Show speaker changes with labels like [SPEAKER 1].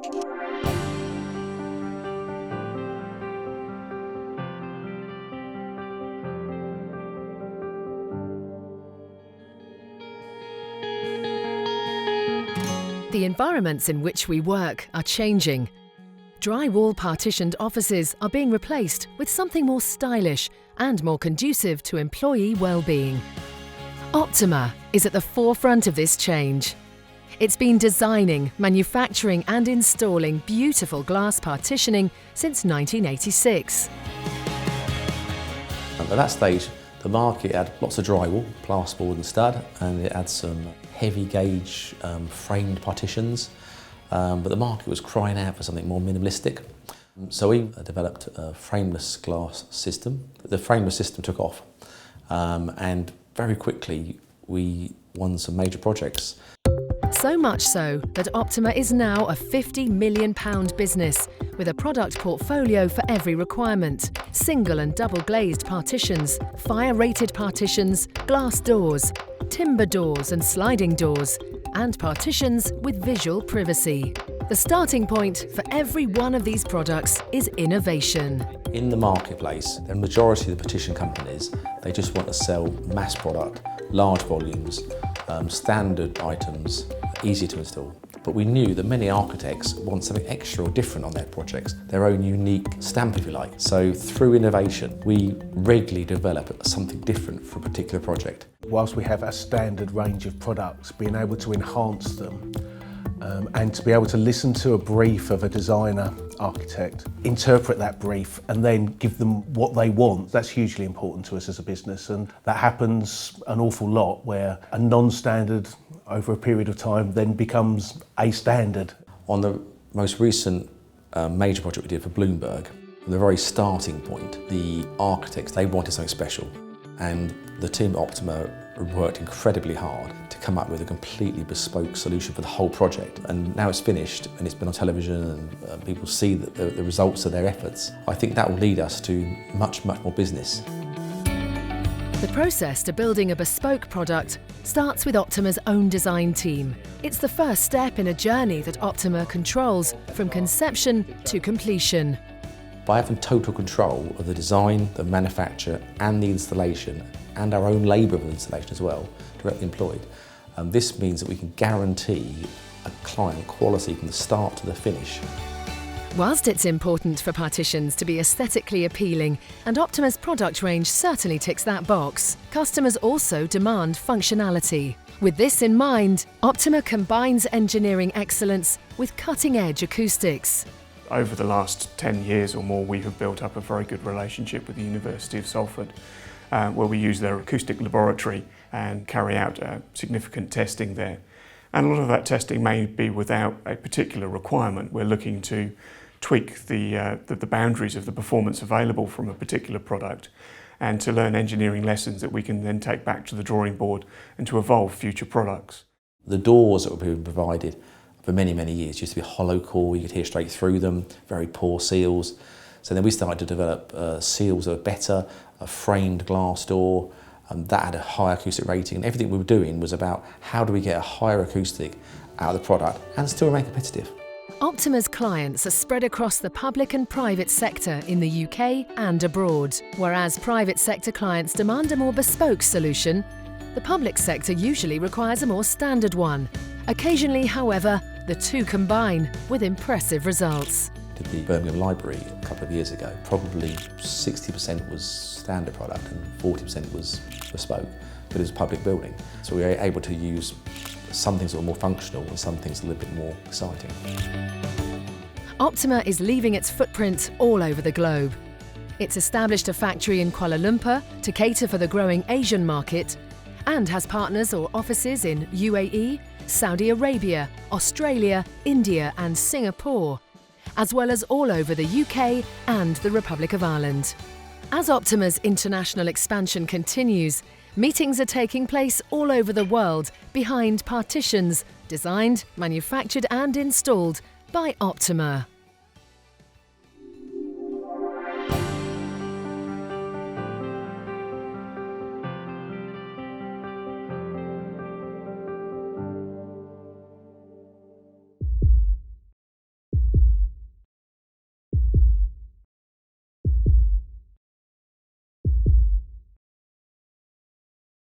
[SPEAKER 1] The environments in which we work are changing. Drywall partitioned offices are being replaced with something more stylish and more conducive to employee well-being. Optima is at the forefront of this change. It's been designing, manufacturing and installing beautiful glass partitioning since 1986.
[SPEAKER 2] At that stage, the market had lots of drywall, plasterboard and stud, and it had some heavy gauge framed partitions, but the market was crying out for something more minimalistic. So we developed a frameless glass system. The frameless system took off, and very quickly we won some major projects.
[SPEAKER 1] So much so that Optima is now a £50 million business with a product portfolio for every requirement. Single and double glazed partitions, fire-rated partitions, glass doors, timber doors and sliding doors, and partitions with visual privacy. The starting point for every one of these products is innovation.
[SPEAKER 2] In the marketplace, the majority of the partition companies, they just want to sell mass product, large volumes, standard items, easy to install. But we knew that many architects want something extra or different on their projects, their own unique stamp, if you like. So through innovation, we regularly develop something different for a particular project.
[SPEAKER 3] Whilst we have a standard range of products, being able to enhance them and to be able to listen to a brief of a designer, architect, interpret that brief and then give them what they want, that's hugely important to us as a business, and that happens an awful lot where a non-standard over a period of time then becomes a standard.
[SPEAKER 2] On the most recent major project we did for Bloomberg, from the very starting point, the architects, they wanted something special, and the team at Optima worked incredibly hard to come up with a completely bespoke solution for the whole project. And now it's finished and it's been on television and people see the results of their efforts. I think that will lead us to much more business.
[SPEAKER 1] The process to building a bespoke product starts with Optima's own design team. It's the first step in a journey that Optima controls from conception to completion.
[SPEAKER 2] By having total control of the design, the manufacture and the installation, and our own labour of the installation as well, directly employed, this means that we can guarantee a client quality from the start to the finish.
[SPEAKER 1] Whilst it's important for partitions to be aesthetically appealing, and Optima's product range certainly ticks that box, customers also demand functionality. With this in mind, Optima combines engineering excellence with cutting-edge acoustics.
[SPEAKER 4] Over the last 10 years or more, we have built up a very good relationship with the University of Salford, where we use their acoustic laboratory and carry out significant testing there. And a lot of that testing may be without a particular requirement. We're looking to tweak the boundaries of the performance available from a particular product and to learn engineering lessons that we can then take back to the drawing board and to evolve future products.
[SPEAKER 2] The doors that were being provided for many years used to be hollow core, you could hear straight through them, very poor seals. So then we started to develop seals that were better, a framed glass door, that had a high acoustic rating, and everything we were doing was about how do we get a higher acoustic out of the product and still remain competitive.
[SPEAKER 1] Optima's clients are spread across the public and private sector in the UK and abroad. Whereas private sector clients demand a more bespoke solution, the public sector usually requires a more standard one. Occasionally, however, the two combine with impressive results.
[SPEAKER 2] Did the Birmingham Library a couple of years ago. Probably 60% was standard product and 40% was bespoke, but it was a public building. So we were able to use some things that were more functional and some things a little bit more exciting.
[SPEAKER 1] Optima is leaving its footprint all over the globe. It's established a factory in Kuala Lumpur to cater for the growing Asian market and has partners or offices in UAE, Saudi Arabia, Australia, India and Singapore, as well as all over the UK and the Republic of Ireland. As Optima's international expansion continues, meetings are taking place all over the world behind partitions, designed, manufactured and installed by Optima.